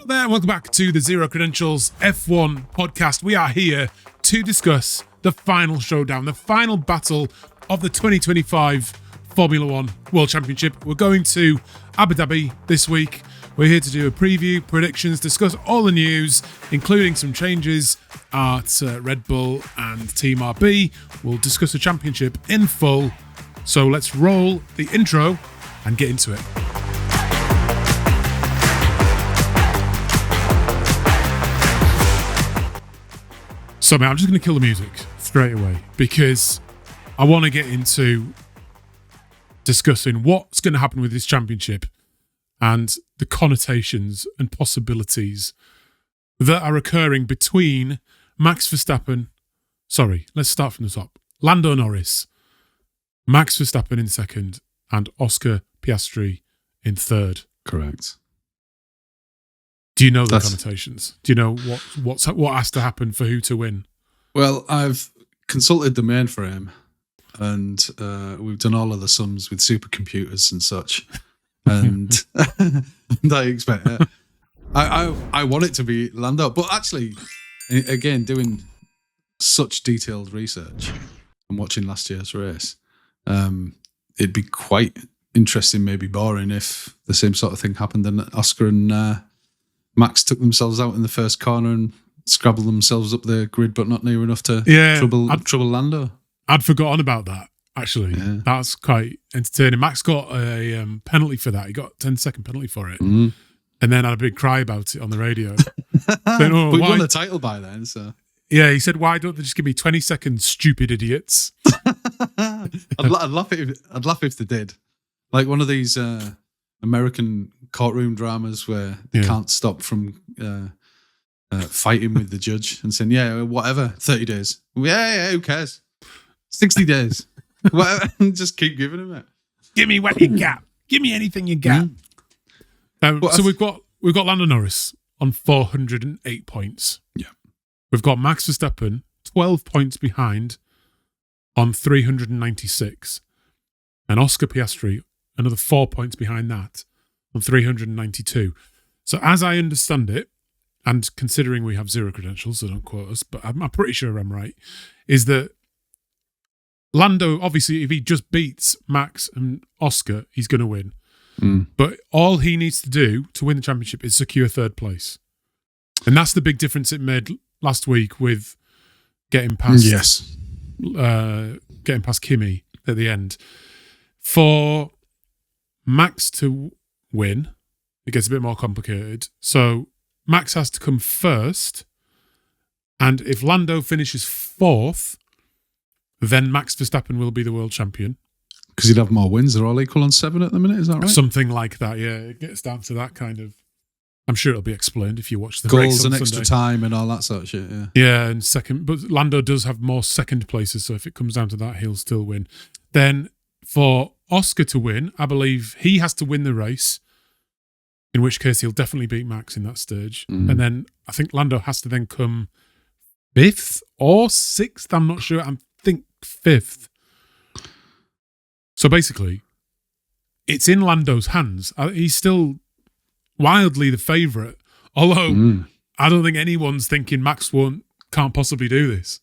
Hello there, and welcome back to the Zero Credentials F1 podcast. We are here to discuss the final showdown, the final battle of the 2025 Formula One World Championship. We're going to Abu Dhabi this week. We're here to do a preview, predictions, discuss all the news, including some changes at Red Bull and Team RB. We'll discuss the championship in full. So let's roll the intro and get into it. So, man, I'm just going to kill the music straight away because I want to get into discussing what's going to happen with this championship and the connotations and possibilities that are occurring between Max Verstappen. Sorry, let's start from the top. Lando Norris, Max Verstappen in second, and Oscar Piastri in third. Correct. Do you know the connotations? Do you know what has to happen for who to win? Well, I've consulted the mainframe, and we've done all of the sums with supercomputers and such. And I expect I want it to be Lando, but actually, again, doing such detailed research and watching last year's race, it'd be quite interesting, maybe boring, if the same sort of thing happened and Oscar and Max took themselves out in the first corner and scrabbled themselves up the grid, but not near enough to trouble Lando. I'd forgotten about that, actually. Yeah. That's quite entertaining. Max got a penalty for that. He got a 10-second penalty for it. And then had a big cry about it on the radio. Saying, but we won the title by then, so... Yeah, he said, why don't they just give me 20 seconds, stupid idiots? I'd laugh if they did. Like one of these American courtroom dramas where they can't stop from fighting with the judge and saying, yeah, whatever, 30 days. Yeah, who cares? 60 days. Whatever. Just keep giving him it. Give me what you got. Give me anything you got. So we've got Lando Norris on 408 points. Yeah. We've got Max Verstappen 12 points behind on 396. And Oscar Piastri another 4 points behind that on 392. So as I understand it, and considering we have zero credentials, so don't quote us, but I'm pretty sure I'm right, is that Lando, obviously, if he just beats Max and Oscar, he's going to win. But all he needs to do to win the championship is secure third place. And that's the big difference it made last week with getting past Kimi at the end. For Max to win, it gets a bit more complicated. So Max has to come first, and if Lando finishes fourth, then Max Verstappen will be the world champion. Because he'd have more wins. They're all equal on 7 at the minute, is that right? Something like that, yeah. It gets down to that kind of... I'm sure it'll be explained if you watch the goals race on and extra time and all that sort of shit, yeah. Yeah, and second... But Lando does have more second places, so if it comes down to that, he'll still win. Then for Oscar to win, I believe he has to win the race, in which case he'll definitely beat Max in that stage. And then I think Lando has to then come 5th or 6th, I'm not sure. I think 5th. So basically, it's in Lando's hands. He's still wildly the favourite, although I don't think anyone's thinking Max can't possibly do this.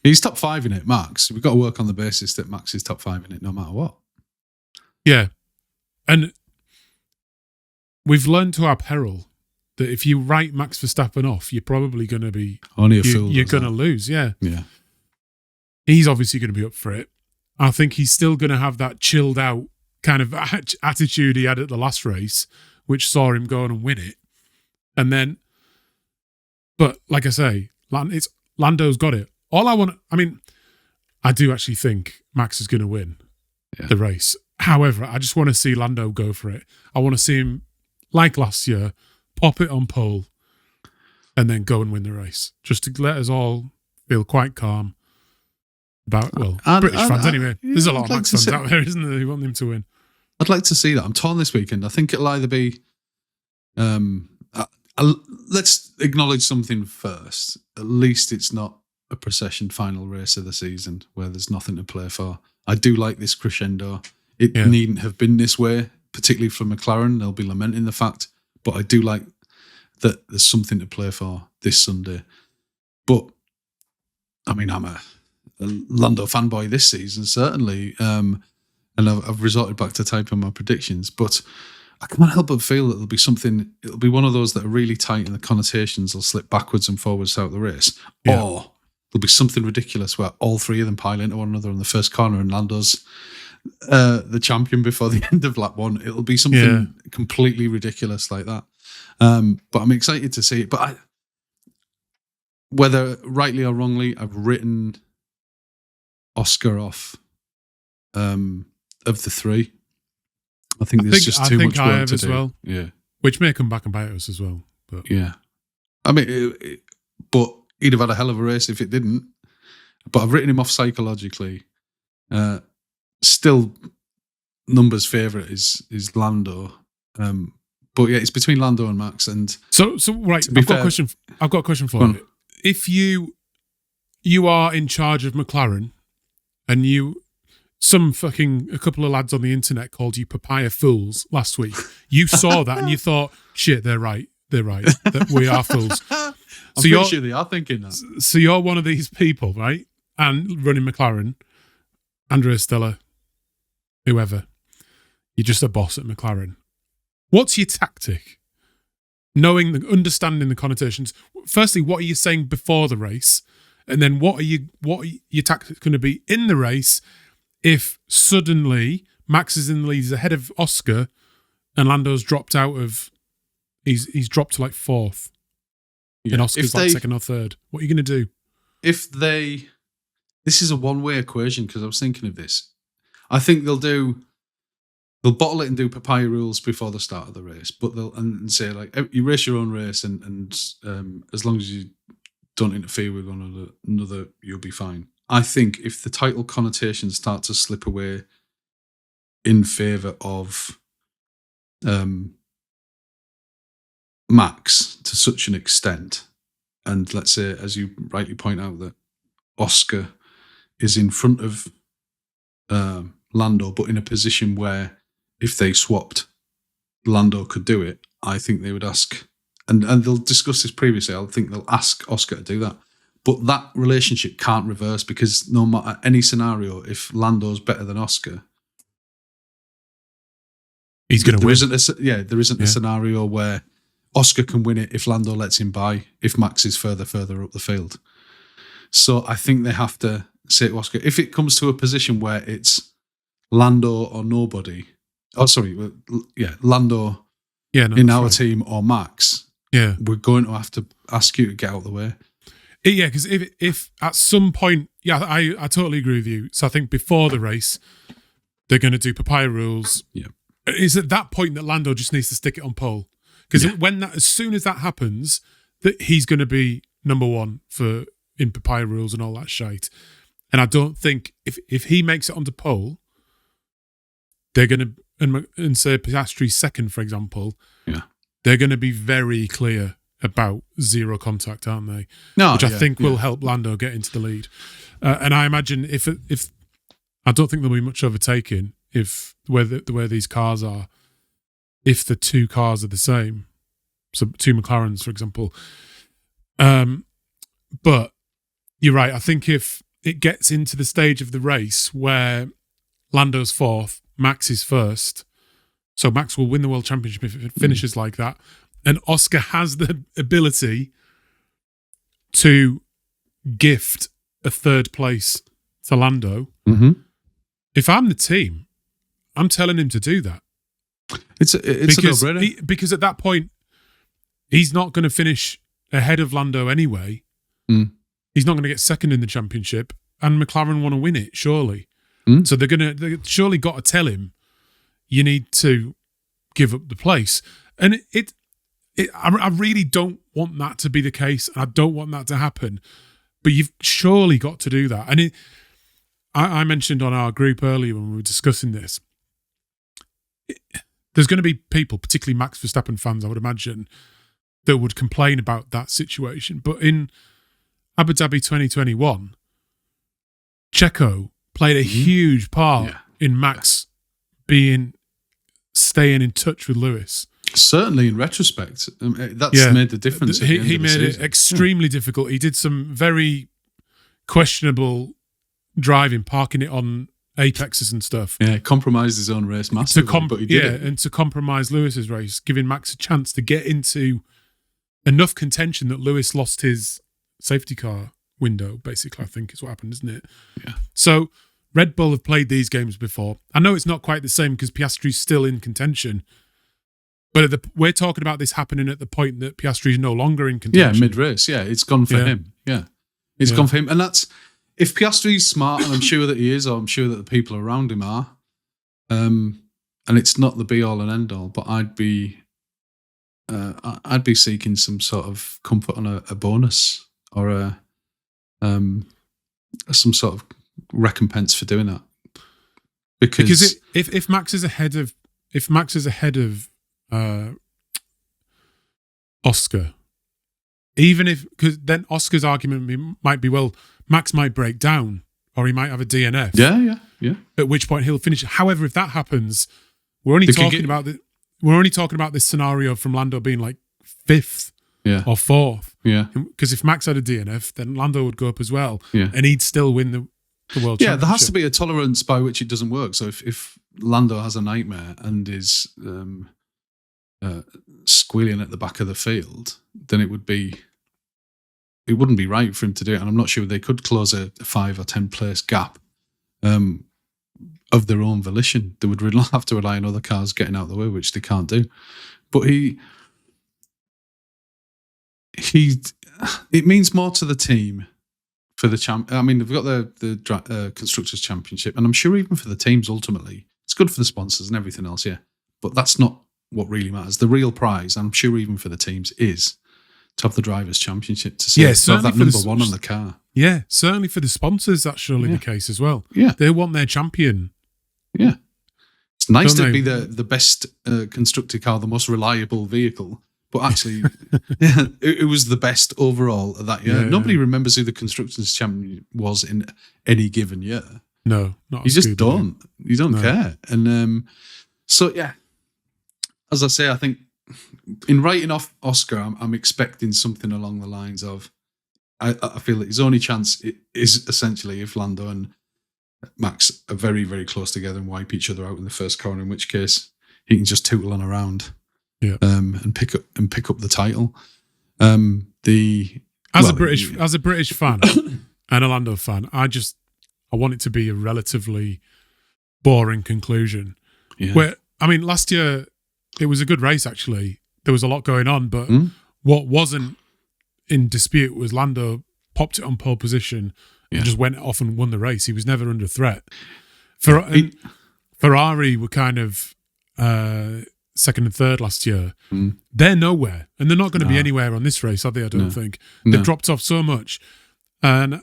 He's top 5 in it, Max. We've got to work on the basis that Max is top 5 in it no matter what. Yeah. And we've learned to our peril that if you write Max Verstappen off, you're probably going to be... Only a fool. You're going to lose, yeah. Yeah. He's obviously going to be up for it. I think he's still going to have that chilled out kind of attitude he had at the last race, which saw him go on and win it. And then... But like I say, Lando's got it. I do actually think Max is going to win the race. However, I just want to see Lando go for it. I want to see him, like last year, pop it on pole and then go and win the race. Just to let us all feel quite calm about, British fans anyway. There's a lot of Max fans out there, isn't there, who want him to win. I'd like to see that. I'm torn this weekend. I think it'll either be... let's acknowledge something first. At least it's not a procession final race of the season where there's nothing to play for. I do like this crescendo. It needn't have been this way, particularly for McLaren. They'll be lamenting the fact, but I do like that there's something to play for this Sunday. But I mean, I'm a Lando fanboy this season, certainly, and I've resorted back to typing my predictions. But I can't help but feel that there'll be something. It'll be one of those that are really tight, and the connotations will slip backwards and forwards throughout the race, or there'll be something ridiculous where all three of them pile into one another in the first corner, and Lando's the champion before the end of lap one. It'll be something completely ridiculous like that. But I'm excited to see it. But whether rightly or wrongly, I've written Oscar off of the three. I think there's just too much work to do. Well. Yeah, which may come back and bite us as well. But yeah, I mean, but he'd have had a hell of a race if it didn't. But I've written him off psychologically. Still, numbers favourite is Lando. But yeah, it's between Lando and Max. And so right, I've got a question for you. If you are in charge of McLaren, and a couple of lads on the internet called you papaya fools last week, you saw that and you thought, shit, they're right, that we are fools. I'm pretty sure they are thinking that. So you're one of these people, right? And running McLaren, Andrea Stella, whoever, you're just a boss at McLaren. What's your tactic? Understanding the connotations. Firstly, what are you saying before the race? And then what are your tactics going to be in the race if suddenly Max is in the lead, he's ahead of Oscar, and Lando's dropped out of... He's dropped to like fourth. Yeah. And Oscar's like second or third. What are you going to do? This is a one-way equation, because I was thinking of this. I think they'll bottle it and do papaya rules before the start of the race, but they'll say like, you race your own race, and as long as you don't interfere with one another, you'll be fine. I think if the title connotations start to slip away in favour of Max to such an extent, and let's say, as you rightly point out, that Oscar is in front of Lando, but in a position where if they swapped, Lando could do it, I think they would ask, and they'll discuss this previously, I think they'll ask Oscar to do that. But that relationship can't reverse, because no matter any scenario, if Lando's better than Oscar, he's going to win. There isn't a scenario where Oscar can win it if Lando lets him by, if Max is further up the field. So I think they have to say to Oscar, if it comes to a position where it's Lando or nobody, Lando in our team or Max, we're going to have to ask you to get out of the way. Yeah, because if at some point, I totally agree with you. So I think before the race, they're going to do papaya rules. Yeah, it's at that point that Lando just needs to stick it on pole, because as soon as that happens, that he's going to be number one in papaya rules and all that shite. And I don't think if he makes it onto pole, they're going to and say Piastri's second, for example. Yeah, they're going to be very clear about zero contact, aren't they? No, which I think will help Lando get into the lead. And I imagine if I don't think there'll be much overtaking if where these cars are, if the two cars are the same, so two McLarens, for example. But you're right. I think if it gets into the stage of the race where Lando's fourth, Max is first, so Max will win the World Championship if it finishes like that. And Oscar has the ability to gift a third place to Lando. Mm-hmm. If I'm the team, I'm telling him to do that. It's a no-brainer. Because at that point, he's not going to finish ahead of Lando anyway. Mm. He's not going to get second in the championship, and McLaren want to win it, surely. Mm. So they surely got to tell him, you need to give up the place. And I really don't want that to be the case. I don't want that to happen. But you've surely got to do that. And I mentioned on our group earlier when we were discussing this, there's going to be people, particularly Max Verstappen fans, I would imagine, that would complain about that situation. But in Abu Dhabi 2021, Checo played a huge part in Max staying in touch with Lewis. Certainly, in retrospect, that's made the difference. He made it extremely difficult. He did some very questionable driving, parking it on apexes and stuff. Yeah, compromised his own race massively, but he did it. And to compromise Lewis's race, giving Max a chance to get into enough contention that Lewis lost his safety car window, basically, I think is what happened, isn't it? Yeah. So Red Bull have played these games before. I know it's not quite the same because Piastri's still in contention, but we're talking about this happening at the point that Piastri is no longer in contention. Yeah, mid-race. Yeah, it's gone for him. Yeah, it's gone for him. And that's, if Piastri's smart, and I'm sure that he is, or I'm sure that the people around him are, and it's not the be-all and end-all, but I'd be seeking some sort of comfort on a bonus or some sort of recompense for doing that. Because if Max is ahead of Oscar, even if, because then Oscar's argument might be, well, Max might break down or he might have a DNF. Yeah. At which point he'll finish. However, if that happens, we're only talking about this scenario from Lando being like 5th or 4th. Yeah. Because if Max had a DNF, then Lando would go up as well. Yeah. And he'd still win the world championship. There has to be a tolerance by which it doesn't work. So if Lando has a nightmare and is squealing at the back of the field, then it wouldn't be right for him to do it. And I'm not sure they could close a 5 or 10 place gap of their own volition. They would have to rely on other cars getting out of the way, which they can't do. But it means more to the team for the champ. I mean, they've got the Constructors' Championship, and I'm sure even for the teams, ultimately, it's good for the sponsors and everything else, yeah. But that's not what really matters. The real prize, I'm sure even for the teams, is to have the Drivers' Championship, to have that number one on the car. Yeah, certainly for the sponsors, that's surely the case as well. Yeah. They want their champion. Yeah. It's nice to be the best constructor car, the most reliable vehicle. But actually, it was the best overall of that year. Yeah, Nobody remembers who the Constructors' Champion was in any given year. No, not you just don't. You don't care. And so, yeah, as I say, I think in writing off Oscar, I'm expecting something along the lines of, I feel that his only chance is essentially if Lando and Max are very, very close together and wipe each other out in the first corner, in which case he can just tootle on around. Yeah. And pick up the title. As a British fan and a Lando fan, I want it to be a relatively boring conclusion. Yeah. Where, I mean, last year it was a good race actually. There was a lot going on, but what wasn't in dispute was Lando popped it on pole position and just went off and won the race. He was never under threat. Ferrari were kind of second and third last year. They're nowhere, and they're not going to be anywhere on this race, are they? I don't think. They've dropped off so much. And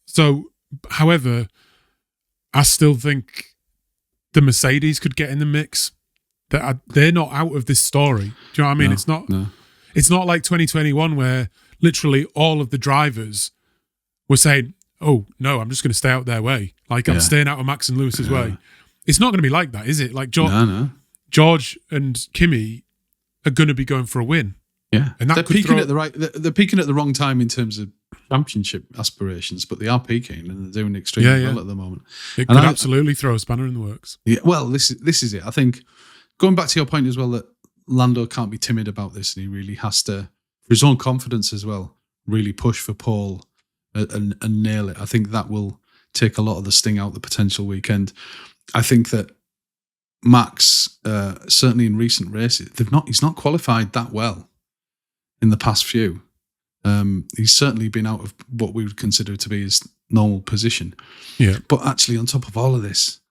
so, however, I still think the Mercedes could get in the mix. They're not out of this story. Do you know what I mean? It's not like 2021 where literally all of the drivers were saying, oh, no, I'm just going to stay out their way. Like, I'm staying out of Max and Lewis's way. It's not going to be like that, is it? Like, George and Kimi are going to be going for a win. Yeah, and they're peaking they're peaking at the wrong time in terms of championship aspirations, but they are peaking and they're doing extremely well at the moment. It could absolutely throw a spanner in the works. Yeah, well, this is it. I think going back to your point as well, that Lando can't be timid about this, and he really has to, for his own confidence as well, really push for pole and nail it. I think that will take a lot of the sting out the potential weekend. I think that Max, certainly in recent races, he's not qualified that well in the past few. He's certainly been out of what we would consider to be his normal position. Yeah. But actually, on top of all of this,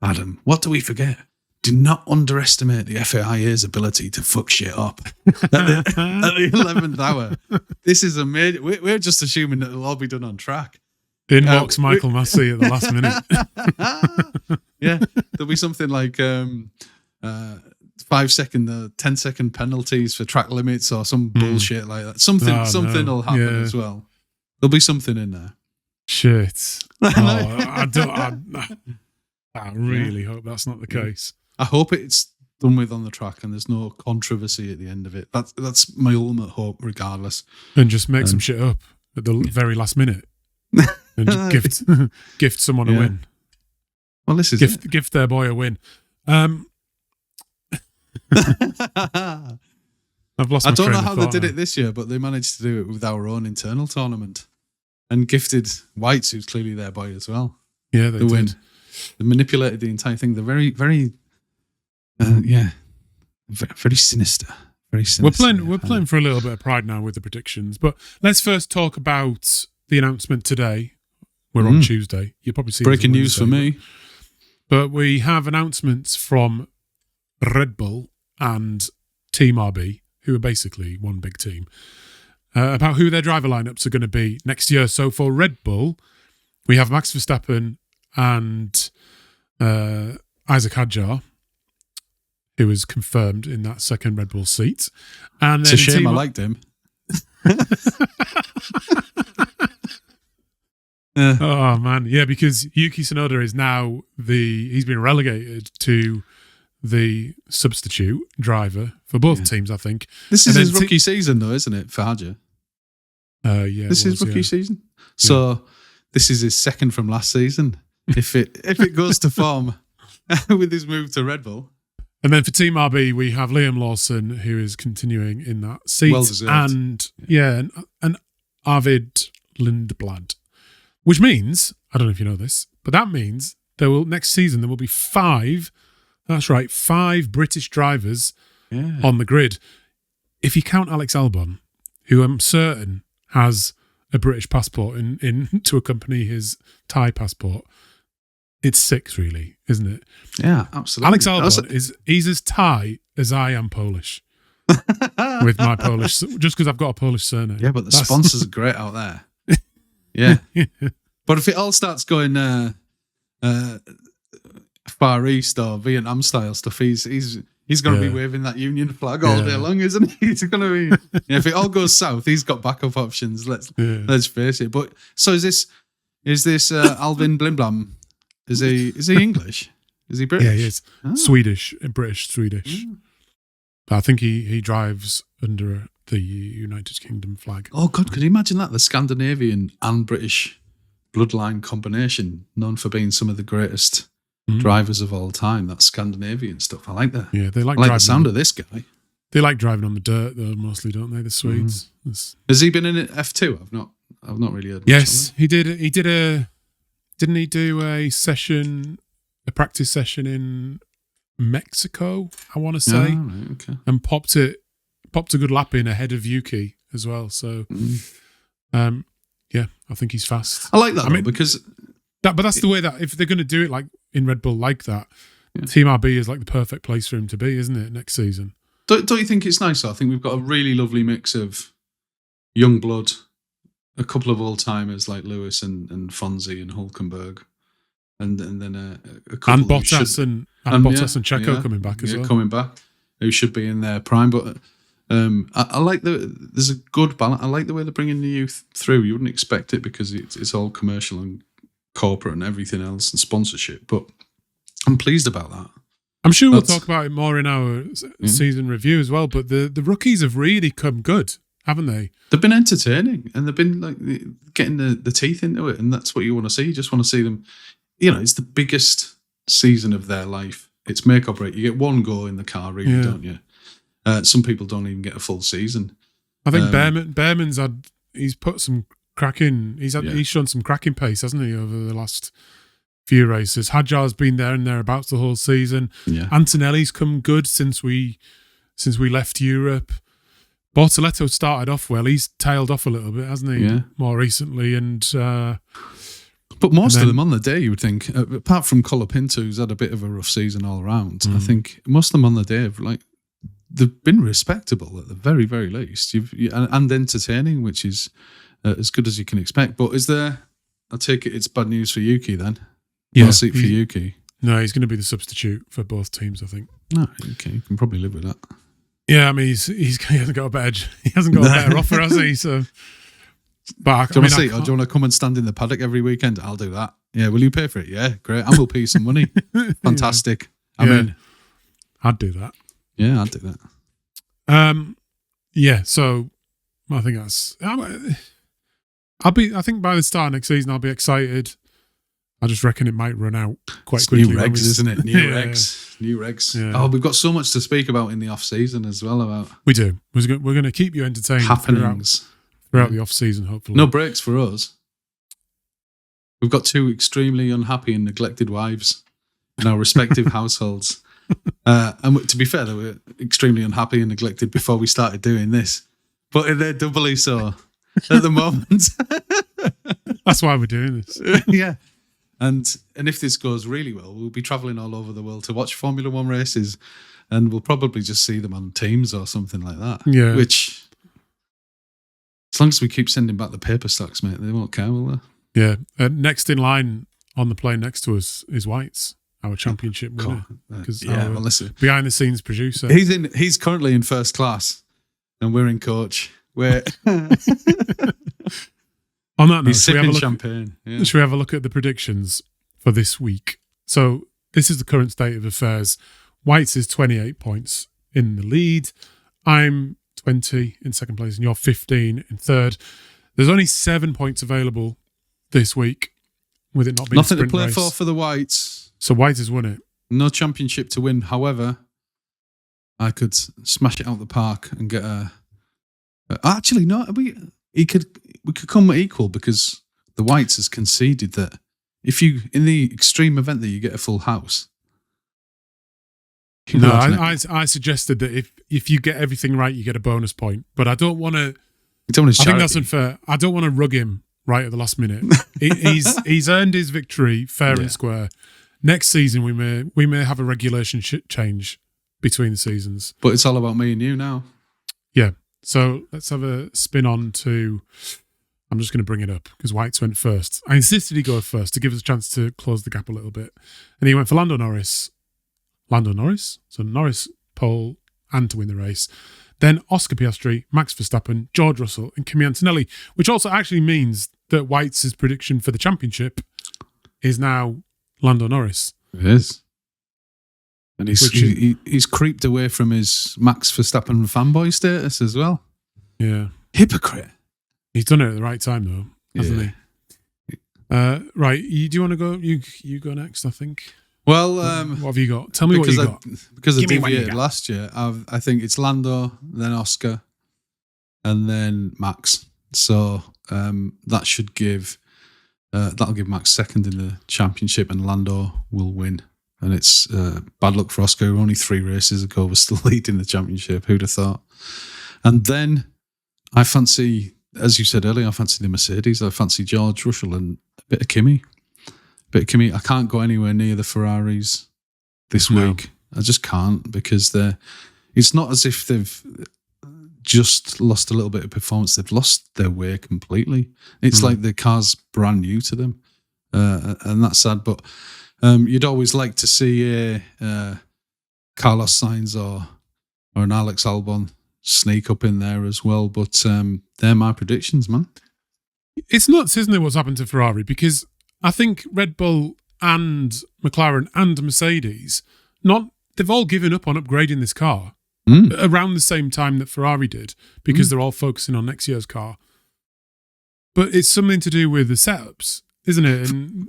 Adam, what do we forget? Do not underestimate the FIA's ability to fuck shit up at the 11th hour. This is a major. We're just assuming that it'll all be done on track. In walks Michael Massey at the last minute. Yeah, there'll be something like 5 second, 10-second penalties for track limits or some bullshit like that. Something will happen as well. There'll be something in there. Shit. I really hope that's not the case. I hope it's done with on the track, and there's no controversy at the end of it. That's my ultimate hope, regardless. And just make some shit up at the very last minute and just gift someone a win. Well, this is gift their boy a win. I've lost. I don't know how they did it this year, but they managed to do it with our own internal tournament and gifted Whites, who's clearly their boy as well. Yeah, they did. Win. They manipulated the entire thing. They're very, very, very sinister. Very sinister. We're playing for a little bit of pride now with the predictions, but let's first talk about the announcement today. We're on Tuesday. You'll probably see breaking news for me. But we have announcements from Red Bull and Team RB, who are basically one big team, about who their driver lineups are going to be next year. So for Red Bull, we have Max Verstappen and Isaac Hadjar, who was confirmed in that second Red Bull seat. And it's then a shame I liked him. Oh man, yeah, because Yuki Tsunoda is now he's been relegated to the substitute driver for both teams, I think. This is his rookie season, though, isn't it, for Hadjar? Yeah, this is rookie season. So this is his second from last season. If it goes to form with his move to Red Bull. And then for Team RB, we have Liam Lawson, who is continuing in that seat, well deserved. and Arvid Lindblad, which means, I don't know if you know this, but that means next season there will be 5. That's right, 5 British drivers on the grid. If you count Alex Albon, who I'm certain has a British passport in to accompany his Thai passport, it's 6, really, isn't it? Yeah, absolutely. Alex Albon he's as Thai as I am Polish. With my Polish, just because I've got a Polish surname. Yeah, but the sponsors are great out there. Yeah. But if it all starts going Far East or Vietnam style stuff, he's going to be waving that Union flag all day long, isn't he? He's going to be. If it all goes south, he's got backup options. Let's face it. But so is this Alvin Blimblam? Is he English? Is he British? Yeah, he is. Swedish. But I think he drives under the United Kingdom flag. Oh God, could you imagine that? The Scandinavian and British bloodline combination, known for being some of the greatest drivers of all time. That Scandinavian stuff. I like that. Yeah, they like the sound of this guy. They like driving on the dirt, though, mostly, don't they? The Swedes. Has he been in F2? I've not really heard. Yes, he did. He did Didn't he do a practice session in Mexico? I want to say, right, okay. And popped a good lap in ahead of Yuki as well. So, I think he's fast. I like that because that's the way that if they're going to do it like in Red Bull like that, Team RB is like the perfect place for him to be, isn't it? Next season. Don't you think it's nice? I think we've got a really lovely mix of young blood, a couple of old timers like Lewis and Fonzie and Hulkenberg, and then a couple and Bottas and Bottas and Checo coming back as well. Coming back, who should be in their prime. But I like there's a good balance. I like the way they're bringing the youth through. You wouldn't expect it because it's all commercial and corporate and everything else and sponsorship. But I'm pleased about that. I'm sure we'll talk about it more in our season review as well. But the rookies have really come good, haven't they? They've been entertaining and they've been like getting the teeth into it, and that's what you want to see. You just want to see them. It's the biggest season of their life. It's make or break. You get one go in the car, really, don't you? Some people don't even get a full season. I think Behrman's he's put some cracking. He's shown some cracking pace, hasn't he, over the last few races? Hadjar's been there and thereabouts the whole season. Yeah. Antonelli's come good since we left Europe. Bortoletto started off well. He's tailed off a little bit, hasn't he? Yeah. More recently, and but most of them on the day, you would think, apart from Colapinto, who's had a bit of a rough season all around. I think most of them on the day have they've been respectable at the very, very least. And entertaining, which is as good as you can expect. But is there? I take it it's bad news for Yuki then. Yeah, no seat for Yuki. No, he's going to be the substitute for both teams, I think. No, okay, you can probably live with that. Yeah, I mean, he hasn't got a better offer, has he? So, but do you want to come and stand in the paddock every weekend? I'll do that. Yeah, will you pay for it? Yeah, great. And we'll pay you some money. Fantastic. I mean, I'd do that. Yeah, I'd do that. Yeah, so I think that's. I think by the start of next season, I'll be excited. I just reckon it might run out quite quickly. New regs, isn't it? New Yeah. regs. New regs. Yeah. Oh, we've got so much to speak about in the off season as well. About We do. We're going to keep you entertained happenings throughout the off season. Hopefully, no breaks for us. We've got 2 extremely unhappy and neglected wives in our respective households. And to be fair, they were extremely unhappy and neglected before we started doing this. But they're doubly so at the moment. That's why we're doing this. Yeah. And if this goes really well, we'll be travelling all over the world to watch Formula One races, and we'll probably just see them on Teams or something like that. Yeah. Which, as long as we keep sending back the paper stocks, mate, they won't care, will they? Yeah. Next in line on the plane next to us is Whites, our championship winner. Well, listen, behind the scenes producer. He's currently in first class, and we're in coach. We're on that note, he's sipping champagne. Yeah. Should we have a look at the predictions for this week? So this is the current state of affairs. Whites is 28 points in the lead. I'm 20 in second place, and you're 15 in third. There's only 7 points available this week, with it not being Nothing a sprint to play race. for the Whites. So Whites has won it. No championship to win. However, I could smash it out the park and get a. Actually, no. We could come equal, because the Whites has conceded that if you, in the extreme event that you get a full house. No, I suggested that if you get everything right, you get a bonus point. But I don't want to. I think that's unfair. I don't want to rug him right at the last minute. He's earned his victory fair and square. Next season we may have a regulation change between the seasons. But it's all about me and you now. Yeah. So let's have a spin on to. I'm just going to bring it up because Whites went first. I insisted he go first to give us a chance to close the gap a little bit, and he went for Lando Norris. So Norris pole and to win the race. Then Oscar Piastri, Max Verstappen, George Russell, and Kimi Antonelli, which also actually means that Whites' prediction for the championship is now Lando Norris. It is. And he's creeped away from his Max Verstappen fanboy status as well. Yeah. Hypocrite. He's done it at the right time, though, hasn't he? Right. Do you want to go? You go next, I think. Well, what have you got? Tell me what you got. Because I deviated last year, I think it's Lando, then Oscar, and then Max. So that should give that'll give Max second in the championship, and Lando will win. And it's bad luck for Oscar, who only 3 races ago was still leading the championship. Who'd have thought? And then I fancy, as you said earlier, I fancy the Mercedes. I fancy George Russell and a bit of Kimi. I can't go anywhere near the Ferraris this week. I just can't, because it's not as if they've just lost a little bit of performance. They've lost their way completely. It's like the car's brand new to them. And that's sad. But you'd always like to see a Carlos Sainz or an Alex Albon sneak up in there as well. But they're my predictions, man. It's nuts, isn't it, what's happened to Ferrari? Because I think Red Bull and McLaren and Mercedes, they've all given up on upgrading this car around the same time that Ferrari did, because they're all focusing on next year's car. But it's something to do with the setups, isn't it? And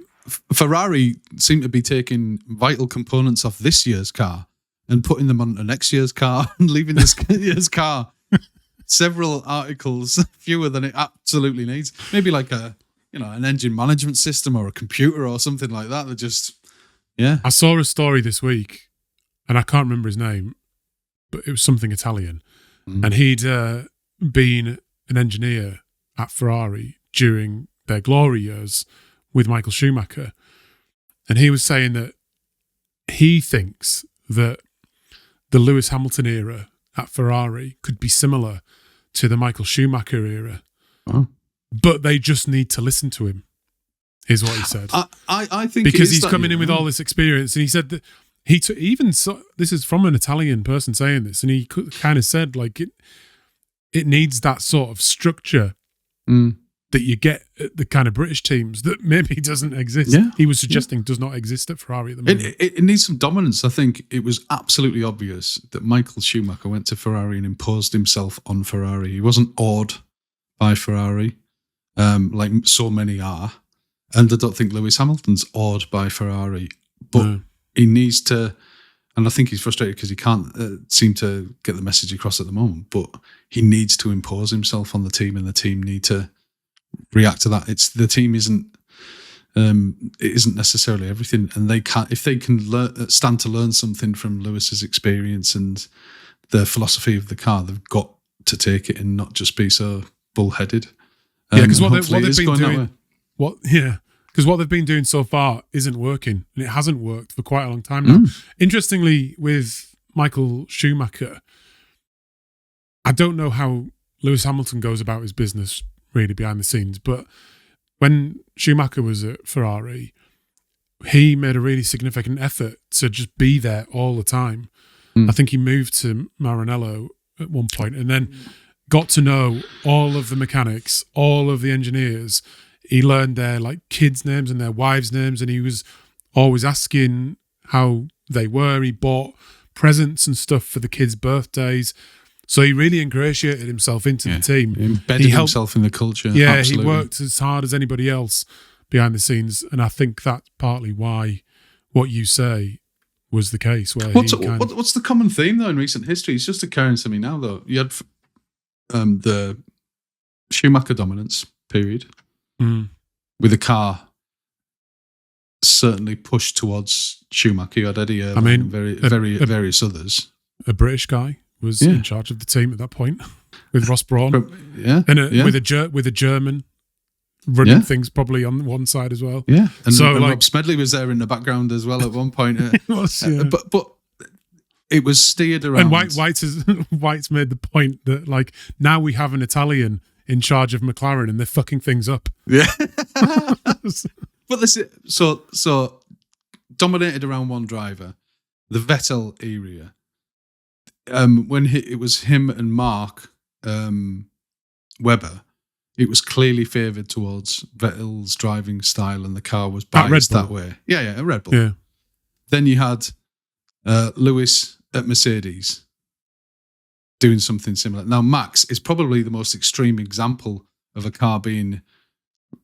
Ferrari seem to be taking vital components off this year's car and putting them onto next year's car and leaving this year's car several articles fewer than it absolutely needs. Maybe like an engine management system or a computer or something like that. They're just, I saw a story this week, and I can't remember his name, but it was something Italian. And he'd been an engineer at Ferrari during their glory years with Michael Schumacher. And he was saying that he thinks that the Lewis Hamilton era at Ferrari could be similar to the Michael Schumacher era. Oh. But they just need to listen to him, is what he said. I think because he's coming in with all this experience, and he said that this is from an Italian person saying this, and he kind of said like it needs that sort of structure that you get at the kind of British teams that maybe doesn't exist. Yeah. He was suggesting does not exist at Ferrari at the moment. It needs some dominance. I think it was absolutely obvious that Michael Schumacher went to Ferrari and imposed himself on Ferrari. He wasn't awed by Ferrari, like so many are. And I don't think Lewis Hamilton's awed by Ferrari. But he needs to, and I think he's frustrated because he can't seem to get the message across at the moment, but he needs to impose himself on the team, and the team need to react to that. It's the team isn't it isn't necessarily everything, and they can't, if they can stand to learn something from Lewis's experience and the philosophy of the car, they've got to take it and not just be so bullheaded. Because what they've been doing, because what they've been doing so far isn't working, and it hasn't worked for quite a long time now. Interestingly, with Michael Schumacher, I don't know how Lewis Hamilton goes about his business really behind the scenes, but when Schumacher was at Ferrari, he made a really significant effort to just be there all the time. I think he moved to Maranello at one point and then got to know all of the mechanics, all of the engineers. He learned their like kids' names and their wives' names, and he was always asking how they were. He bought presents and stuff for the kids' birthdays. So he really ingratiated himself into the team. He embedded himself in the culture. Yeah, absolutely. He worked as hard as anybody else behind the scenes. And I think that's partly why what you say was the case. Where what's the common theme, though, in recent history? It's just occurring to me now, though. You had the Schumacher dominance period with the car certainly pushed towards Schumacher. You had Eddie Irvine and various others. A British guy was in charge of the team at that point with Ross Brawn. With a German running things probably on one side as well. Yeah. And Rob Smedley was there in the background as well at one point. It was, but it was steered around. And White's made the point that like now we have an Italian in charge of McLaren and they're fucking things up. Yeah. But this is, so dominated around one driver, the Vettel era. When it was him and Mark Webber, it was clearly favoured towards Vettel's driving style, and the car was biased that way. Yeah, a Red Bull. Yeah. Then you had Lewis at Mercedes doing something similar. Now, Max is probably the most extreme example of a car being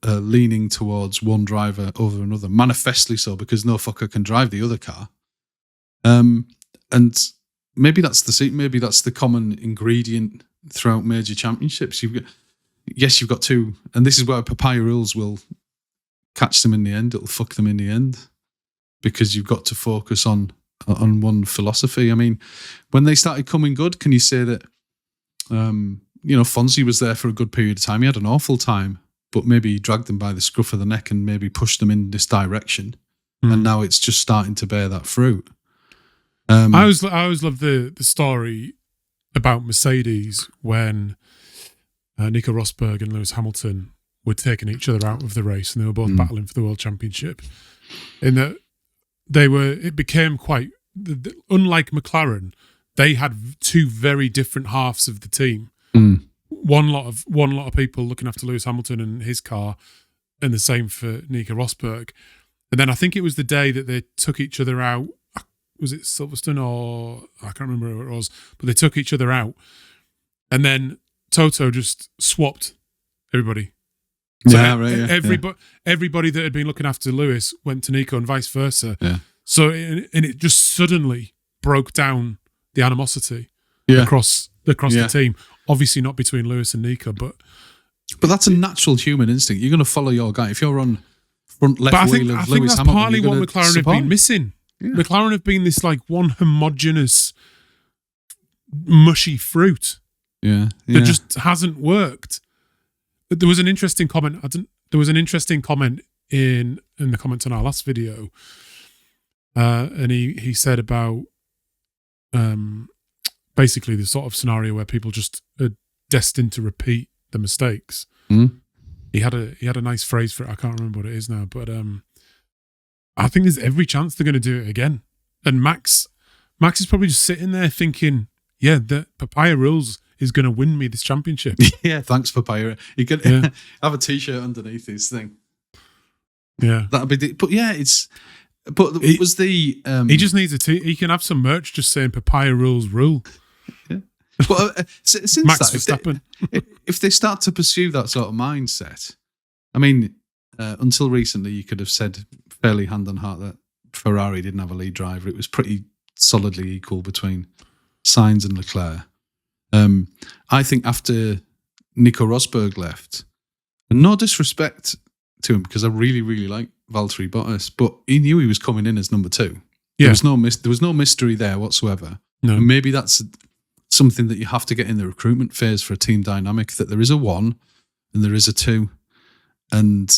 leaning towards one driver over another, manifestly so, because no fucker can drive the other car. And maybe that's the common ingredient throughout major championships. You've got two, and this is where Papaya rules will catch them in the end. It'll fuck them in the end because you've got to focus on one philosophy. I mean, when they started coming good, can you say that? Fonzie was there for a good period of time. He had an awful time, but maybe he dragged them by the scruff of the neck and maybe pushed them in this direction. And now it's just starting to bear that fruit. I always love the story about Mercedes when Nico Rosberg and Lewis Hamilton were taking each other out of the race, and they were both battling for the world championship. In that it became quite unlike McLaren. They had two very different halves of the team. One lot of people looking after Lewis Hamilton and his car, and the same for Nico Rosberg. And then I think it was the day that they took each other out. Was it Silverstone or I can't remember who it was, but they took each other out, and then Toto just swapped everybody. So everybody that had been looking after Lewis went to Nico and vice versa. Yeah. So it just suddenly broke down the animosity across the team. Obviously not between Lewis and Nico, but that's a natural human instinct. You're going to follow your guy if you're on front left wheel of Lewis Hamilton. I think that's partly what McLaren have been missing. Yeah. McLaren have been this like one homogenous, mushy fruit. That just hasn't worked. There was an interesting comment. There was an interesting comment in the comments on our last video, and he said about basically the sort of scenario where people just are destined to repeat the mistakes. He had a nice phrase for it. I can't remember what it is now, but I think there's every chance they're going to do it again. And Max is probably just sitting there thinking, the Papaya rules is going to win me this championship. Yeah, thanks, Papaya. You could have a T-shirt underneath his thing. Yeah, that'd be. But yeah, it's. But it was the. He just needs he can have some merch just saying "Papaya rules rule." Yeah. But since Max that, Verstappen. if they start to pursue that sort of mindset, I mean, until recently, you could have said fairly hand on heart that Ferrari didn't have a lead driver. It was pretty solidly equal between Sainz and Leclerc. I think after Nico Rosberg left, and no disrespect to him because I really, really like Valtteri Bottas, but he knew he was coming in as number 2. Yeah. There was no mystery there whatsoever. No. And maybe that's something that you have to get in the recruitment phase for a team dynamic, that there is a 1 and there is a 2. And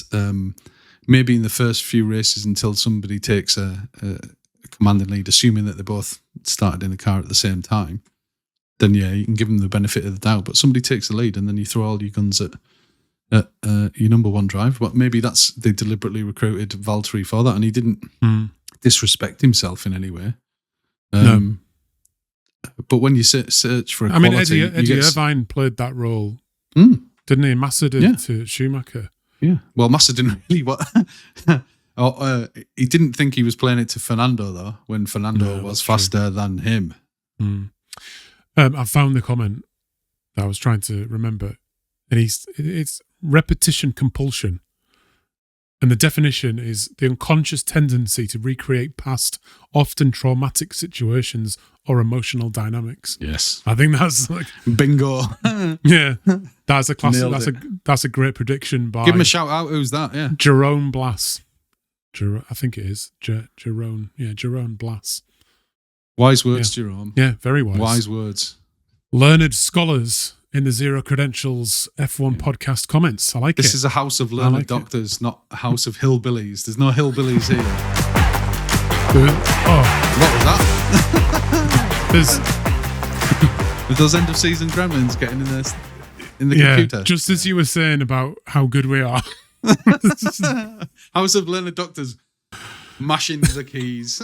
maybe in the first few races until somebody takes a commanding lead, assuming that they both started in the car at the same time, then yeah, you can give them the benefit of the doubt. But somebody takes the lead and then you throw all your guns at your number 1 driver. But maybe they deliberately recruited Valtteri for that, and he didn't disrespect himself in any way. No. But when you search for equality, Eddie Irvine played that role, didn't he? Massa did to Schumacher. Yeah. Well, Massa didn't really he didn't think he was playing it to Fernando though, when Fernando was faster than him. I found the comment that I was trying to remember, and it's repetition compulsion. And the definition is the unconscious tendency to recreate past, often traumatic situations or emotional dynamics. Yes. I think that's like bingo. Yeah. That's a classic. That's a great prediction by. Give him a shout out. Who's that? Yeah. Jerome Blass. I think it is. Jerome. Yeah, Jerome Blass. Wise words, Jerome. Yeah, very wise. Wise words. Learned scholars in the Zero Credentials F1 podcast comments. I like This is a house of learned doctors, not a house of hillbillies. There's no hillbillies here. What was that? With those end of season gremlins getting in the computer. Just as you were saying about how good we are. House of learned doctors mashing the keys.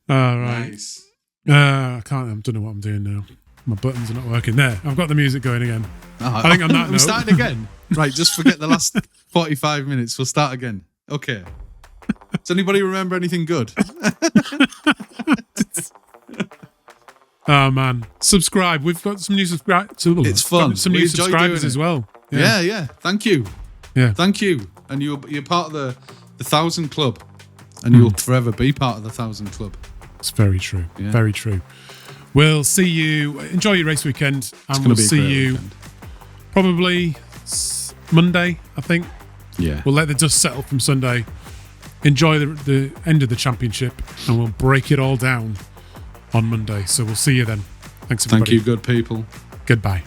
All right. Nice. I don't know what I'm doing now. My buttons are not working. There, I've got the music going again. I think on that note, we're starting again. Right, just forget the last 45 minutes. We'll start again. Okay. Does anybody remember anything good? Oh man, subscribe. We've got some new subscribers. It's fun. Some new subscribers as well. Yeah. Thank you. Yeah. Thank you. And you're part of the 1,000 club, and you'll forever be part of the 1,000 club. It's very true. Yeah. Very true. We'll see you. Enjoy your race weekend, and we'll see you probably Monday, I think. Yeah. We'll let the dust settle from Sunday. Enjoy the end of the championship, and we'll break it all down on Monday. So we'll see you then. Thanks, everybody. Thank you, good people. Goodbye.